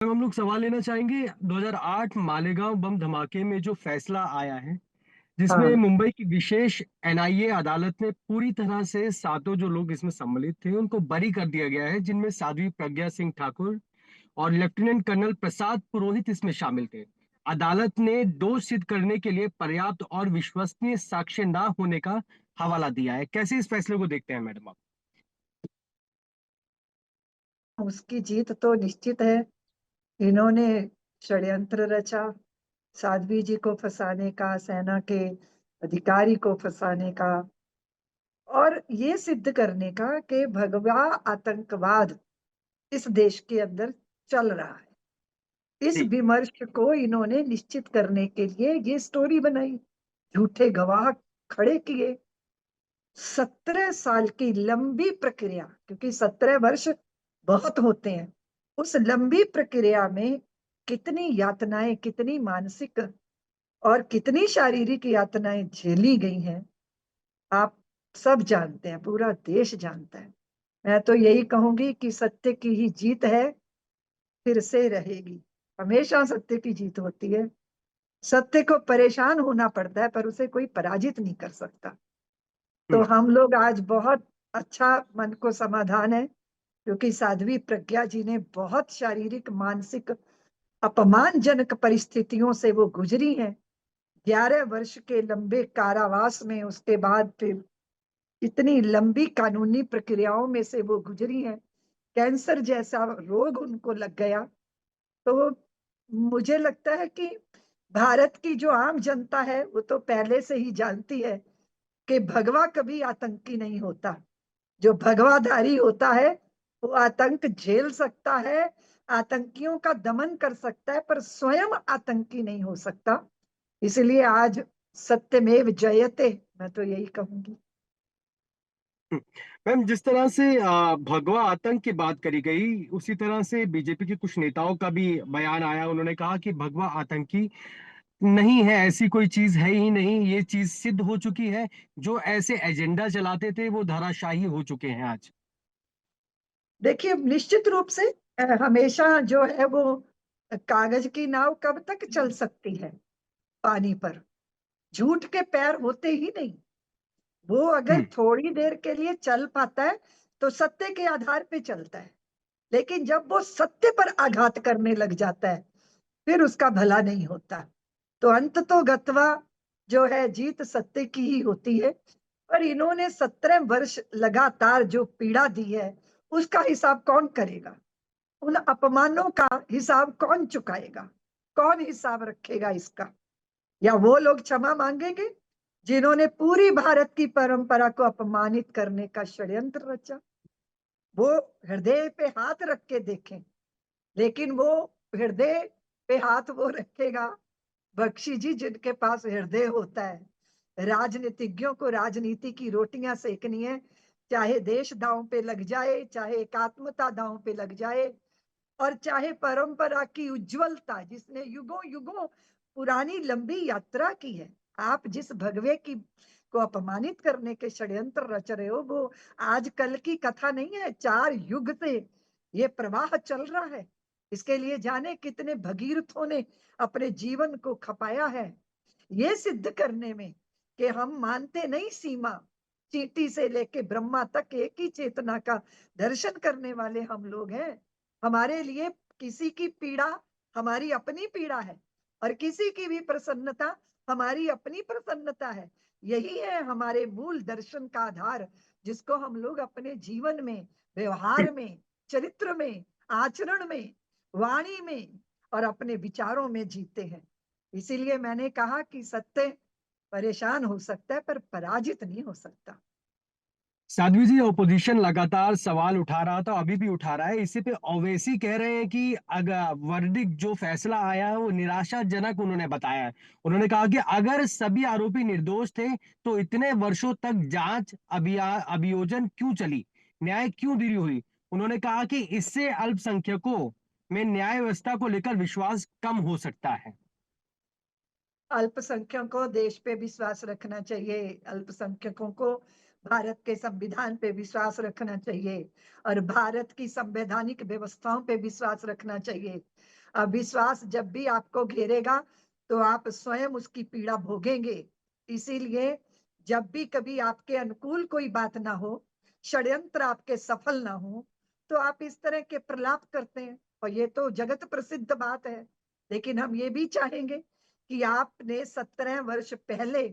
अब हम लोग सवाल लेना चाहेंगे 2008 मालेगांव बम धमाके में जो फैसला आया है, जिसमें हाँ। मुंबई की विशेष एनआईए अदालत ने पूरी तरह से सातों जो लोग इसमें सम्मिलित थे उनको बरी कर दिया गया है, जिनमें साध्वी प्रज्ञा सिंह ठाकुर और लेफ्टिनेंट कर्नल प्रसाद पुरोहित इसमें शामिल थे। अदालत ने दोष सिद्ध करने के लिए पर्याप्त और विश्वसनीय साक्ष्य न होने का हवाला दिया है। कैसे इस फैसले को देखते हैं मैडम आप? उसकी जीत तो निश्चित है। इन्होंने षड्यंत्र रचा, साध्वी जी को फंसाने का, सेना के अधिकारी को फंसाने का और ये सिद्ध करने का कि भगवा आतंकवाद इस देश के अंदर चल रहा है। इस जी। विमर्श को इन्होंने निश्चित करने के लिए ये स्टोरी बनाई, झूठे गवाह खड़े किए। 17 साल की लंबी प्रक्रिया, क्योंकि 17 वर्ष बहुत होते हैं। उस लंबी प्रक्रिया में कितनी यातनाएं, कितनी मानसिक और कितनी शारीरिक यातनाएं झेली गई हैं, आप सब जानते हैं, पूरा देश जानता है। मैं तो यही कहूंगी कि सत्य की ही जीत है, फिर से रहेगी। हमेशा सत्य की जीत होती है। सत्य को परेशान होना पड़ता है, पर उसे कोई पराजित नहीं कर सकता। तो हम्म। हम लोग आज बहुत अच्छा, मन को समाधान है, क्योंकि साध्वी प्रज्ञा जी ने बहुत शारीरिक मानसिक अपमानजनक परिस्थितियों से वो गुजरी हैं। 11 वर्ष के लंबे कारावास में, उसके बाद फिर इतनी लंबी कानूनी प्रक्रियाओं में से वो गुजरी हैं। कैंसर जैसा रोग उनको लग गया। तो मुझे लगता है कि भारत की जो आम जनता है वो तो पहले से ही जानती है कि भगवा कभी आतंकी नहीं होता। जो भगवाधारी होता है वो आतंक झेल सकता है, आतंकियों का दमन कर सकता है, पर स्वयं आतंकी नहीं हो सकता। इसलिए आज सत्यमेव जयते, मैं तो यही कहूंगी। हम्म। मैम, जिस तरह से भगवा आतंक की बात करी गई, उसी तरह से बीजेपी के कुछ नेताओं का भी बयान आया। उन्होंने कहा कि भगवा आतंकी नहीं है, ऐसी कोई चीज है ही नहीं, ये चीज सिद्ध हो चुकी है। जो ऐसे एजेंडा चलाते थे वो धराशायी हो चुके हैं आज। देखिए, निश्चित रूप से हमेशा जो है वो कागज की नाव कब तक चल सकती है पानी पर। झूठ के पैर होते ही नहीं। वो अगर हम्म। थोड़ी देर के लिए चल पाता है तो सत्य के आधार पे चलता है, लेकिन जब वो सत्य पर आघात करने लग जाता है फिर उसका भला नहीं होता। तो अंत तो गत्वा जो है, जीत सत्य की ही होती है। पर इन्होंने 17 वर्ष लगातार जो पीड़ा दी है, उसका हिसाब कौन करेगा? उन अपमानों का हिसाब कौन चुकाएगा? कौन हिसाब रखेगा इसका? या वो लोग क्षमा मांगेंगे जिन्होंने पूरी भारत की परंपरा को अपमानित करने का षड्यंत्र रचा? वो हृदय पे हाथ रख के देखें। लेकिन वो हृदय पे हाथ वो रखेगा, बख्शी जी, जिनके पास हृदय होता है। राजनीतिज्ञों को राजनीति की रोटियां सेकनी है, चाहे देश दांव पे लग जाए, चाहे एकात्मता दांव पे लग जाए, और चाहे परंपरा की उज्जवलता, जिसने युगों युगों पुरानी लंबी यात्रा की है। आप जिस भगवे की को अपमानित करने के षड्यंत्र रच रहे हो, वो आज कल की कथा नहीं है। 4 युग से ये प्रवाह चल रहा है। इसके लिए जाने कितने भगीरथों ने अपने जीवन को खपाया है, ये सिद्ध करने में कि हम मानते नहीं सीमा। चींटी से लेके ब्रह्मा तक एक ही चेतना का दर्शन करने वाले हम लोग हैं। हमारे लिए किसी की पीड़ा हमारी अपनी पीड़ा है, और किसी की भी प्रसन्नता हमारी अपनी प्रसन्नता है। यही है हमारे मूल दर्शन का आधार, जिसको हम लोग अपने जीवन में, व्यवहार में, चरित्र में, आचरण में, वाणी में और अपने विचारों में जीते हैं। इसीलिए मैंने कहा कि सत्य परेशान हो सकता है, पर पराजित नहीं हो सकता। साध्वी जी, ओपोजिशन लगातार सवाल उठा रहा था, अभी भी उठा रहा है। इसी पे ओवैसी कह रहे हैं कि अगर वर्डिक्ट जो फैसला आया है वो निराशाजनक उन्होंने बताया है। उन्होंने कहा कि अगर सभी आरोपी निर्दोष थे तो इतने वर्षों तक जांच अभियोजन क्यों चली, न्याय क्यों देरी हुई। उन्होंने कहा कि इससे अल्पसंख्यकों में न्याय व्यवस्था को लेकर विश्वास कम हो सकता है। अल्पसंख्यकों को देश पे विश्वास रखना चाहिए। अल्पसंख्यकों को भारत के संविधान पे विश्वास रखना चाहिए और भारत की संवैधानिक व्यवस्थाओं पे विश्वास रखना चाहिए। विश्वास जब भी आपको घेरेगा तो आप स्वयं उसकी पीड़ा भोगेंगे। इसीलिए जब भी कभी आपके अनुकूल कोई बात ना हो, षड्यंत्र आपके सफल ना हो, तो आप इस तरह के प्रलाप करते हैं और ये तो जगत प्रसिद्ध बात है। लेकिन हम ये भी चाहेंगे कि आपने 17 वर्ष पहले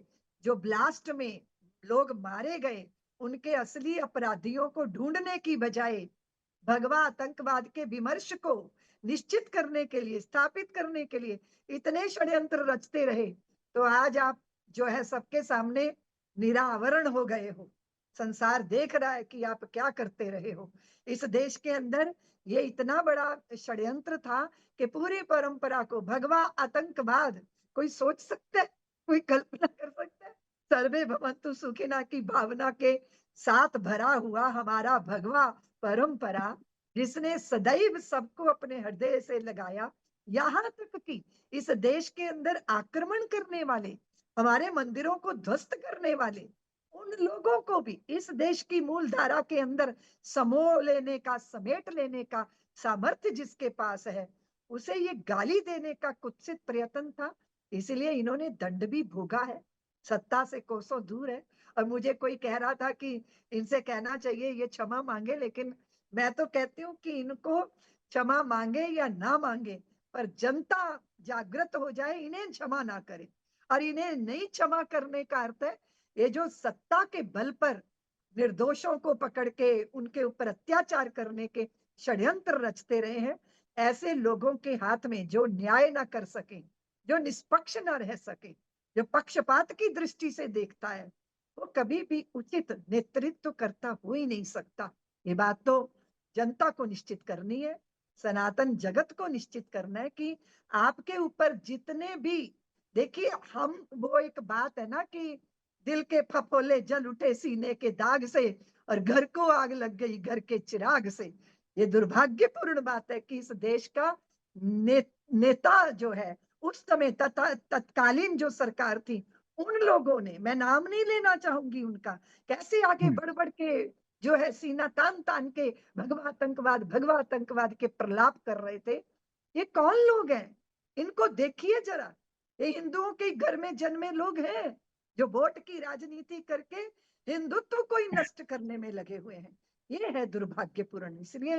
जो ब्लास्ट में लोग मारे गए, उनके असली अपराधियों को ढूंढने की बजाय भगवा आतंकवाद के विमर्श को निश्चित करने के लिए, स्थापित करने के लिए इतने षड्यंत्र रचते रहे, तो आज आप जो है सबके सामने निरावरण हो गए हो। संसार देख रहा है कि आप क्या करते रहे हो। इस देश के अंदर ये इतना बड़ा षड्यंत्र था कि पूरी परंपरा को भगवा आतंकवाद कोई सोच सकता है, कोई कल्पना कर सकता है? सर्वे भवन्तु सुखिनः की भावना के साथ भरा हुआ हमारा भगवा परंपरा, जिसने सदैव सबको अपने हृदय से लगाया, यहाँ तक कि इस देश के अंदर आक्रमण करने वाले, हमारे मंदिरों को ध्वस्त करने वाले, उन लोगों को भी इस देश की मूल धारा के अंदर समो लेने का, समेट लेने का सामर्थ्य जिसके पास है, उसे ये गाली देने का कुत्सित प्रयत्न था। इसलिए इन्होंने दंड भी भोगा है, सत्ता से कोसों दूर है। और मुझे कोई कह रहा था कि इनसे कहना चाहिए ये क्षमा मांगे, लेकिन मैं तो कहती हूँ कि इनको क्षमा मांगे या ना मांगे, पर जनता जागृत हो जाए, इन्हें क्षमा ना करे। और इन्हें नहीं क्षमा करने का अर्थ है ये जो सत्ता के बल पर निर्दोषों को पकड़ के उनके ऊपर अत्याचार करने के षड्यंत्र रचते रहे हैं, ऐसे लोगों के हाथ में जो न्याय ना कर सके, जो निष्पक्ष ना रह सके, जो पक्षपात की दृष्टि से देखता है, वो कभी भी उचित नेतृत्व करता हो ही नहीं सकता। ये बात तो जनता को निश्चित करनी है, सनातन जगत को निश्चित करना है कि आपके ऊपर जितने भी, देखिए हम, वो एक बात है ना कि दिल के फफोले जल उठे सीने के दाग से और घर को आग लग गई घर के चिराग से। ये दुर्भाग्यपूर्ण बात है कि इस देश का नेता जो है उस समय तत्कालीन जो सरकार थी, उन लोगों ने, मैं नाम नहीं लेना चाहूंगी उनका, कैसे आगे हम्म। बढ़ बढ़ के जो है सीना तान तान के भगवा आतंकवाद के प्रलाप कर रहे थे। ये कौन लोग हैं? इनको देखिए जरा। ये हिंदुओं के घर में जन्मे लोग हैं जो वोट की राजनीति करके हिंदुत्व को ही नष्ट करने में लगे हुए हैं। ये है दुर्भाग्यपूर्ण। इसलिए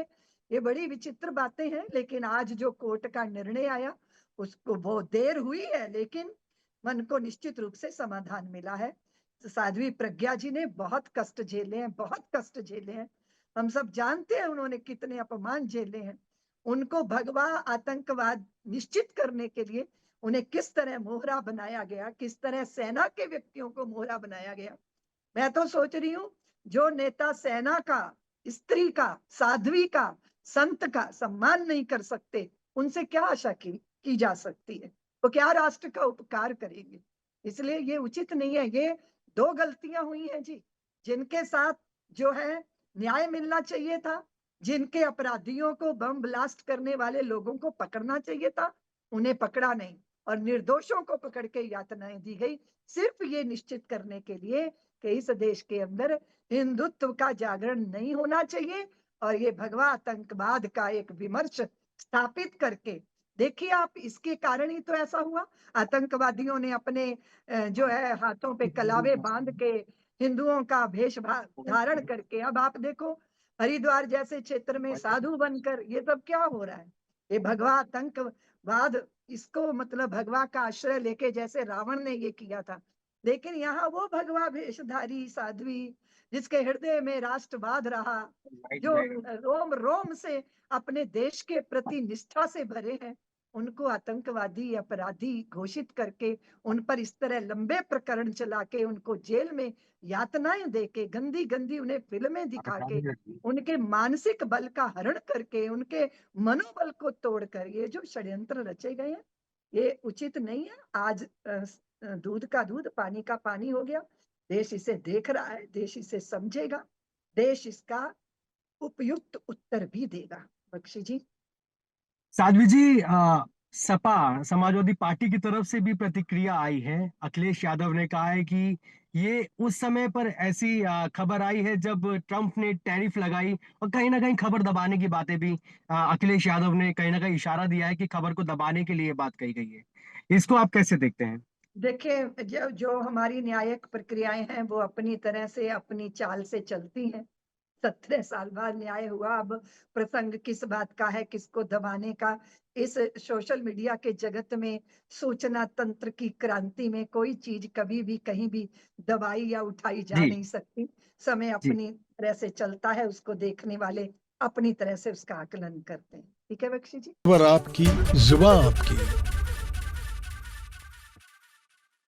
ये बड़ी विचित्र बातें हैं। लेकिन आज जो कोर्ट का निर्णय आया, उसको बहुत देर हुई है, लेकिन मन को निश्चित रूप से समाधान मिला है। तो साध्वी प्रज्ञा जी ने बहुत कष्ट झेले हैं, बहुत कष्ट झेले हैं। हम सब जानते हैं उन्होंने कितने अपमान झेले हैं। उनको भगवा आतंकवाद निश्चित करने के लिए उन्हें किस तरह मोहरा बनाया गया, किस तरह सेना के व्यक्तियों को मोहरा बनाया गया। मैं तो सोच रही हूँ जो नेता सेना का, स्त्री का, साध्वी का, संत का सम्मान नहीं कर सकते, उनसे क्या आशा की जा सकती है? वो क्या राष्ट्र का उपकार करेंगे? इसलिए ये उचित नहीं है। ये दो गलतियां हुई हैं जी, जिनके साथ जो है न्याय मिलना चाहिए था, जिनके अपराधियों को बम ब्लास्ट करने वाले लोगों को पकड़ना चाहिए था, उन्हें पकड़ा नहीं और निर्दोषों को पकड़ के यातनाएं दी गई, सिर्फ ये निश्चित करने के लिए कि इस देश के अंदर हिंदुत्व का जागरण नहीं होना चाहिए और ये भगवा आतंकवाद का एक विमर्श स्थापित करके, देखिए आप, इसके कारण ही तो ऐसा हुआ। आतंकवादियों ने अपने जो है हाथों पे कलावे बांध के हिंदुओं का भेष धारण करके, अब आप देखो हरिद्वार जैसे क्षेत्र में साधु बनकर ये सब क्या हो रहा है? ये भगवा आतंकवाद, इसको मतलब भगवा का आश्रय लेके जैसे रावण ने ये किया था। लेकिन यहाँ वो भगवा वेशधारी साध्वी जिसके हृदय में राष्ट्रवाद रहा, जो रोम रोम से अपने देश के प्रति निष्ठा से भरे हैं, उनको आतंकवादी अपराधी घोषित करके उन पर इस तरह लंबे प्रकरण चला के उनको जेल में यातनाएं देके, गंदी गंदी उन्हें फिल्में दिखा के, उनके मानसिक बल का हरण करके, उनके मनोबल को तोड़कर ये जो षड्यंत्र रचे गए हैं, ये उचित नहीं है। आज दूध का दूध, पानी का पानी हो गया। देश इसे देख रहा है, देश इसे समझेगा, देश इसका उपयुक्त उत्तर भी देगा। बख्शी जी। साध्वी जी, सपा समाजवादी पार्टी की तरफ से भी प्रतिक्रिया आई है। अखिलेश यादव ने कहा है कि ये उस समय पर ऐसी खबर आई है जब ट्रंप ने टैरिफ लगाई, और कहीं न कहीं खबर दबाने की बातें भी अखिलेश यादव ने कहीं न कहीं इशारा दिया है कि खबर को दबाने के लिए ये बात कही गई है। इसको आप कैसे देखते हैं? देखिए, जो जो हमारी न्यायिक प्रक्रियाएँ हैं, वो अपनी तरह से, अपनी चाल से चलती हैं। 17 साल बाद न्याय हुआ, अब प्रसंग किस बात का है, किसको दबाने का। इस सोशल मीडिया के जगत में, सूचना तंत्र की क्रांति में कोई चीज़ कभी भी, कहीं भी दबाई या उठाई जा जी, नहीं सकती। समय जी। अपनी तरह से चलता है, उसको देखने वाले अपनी तरह से उसका आकलन करते हैं। ठीक है बख्शी जी? खबर आपकी, जुबान आपकी।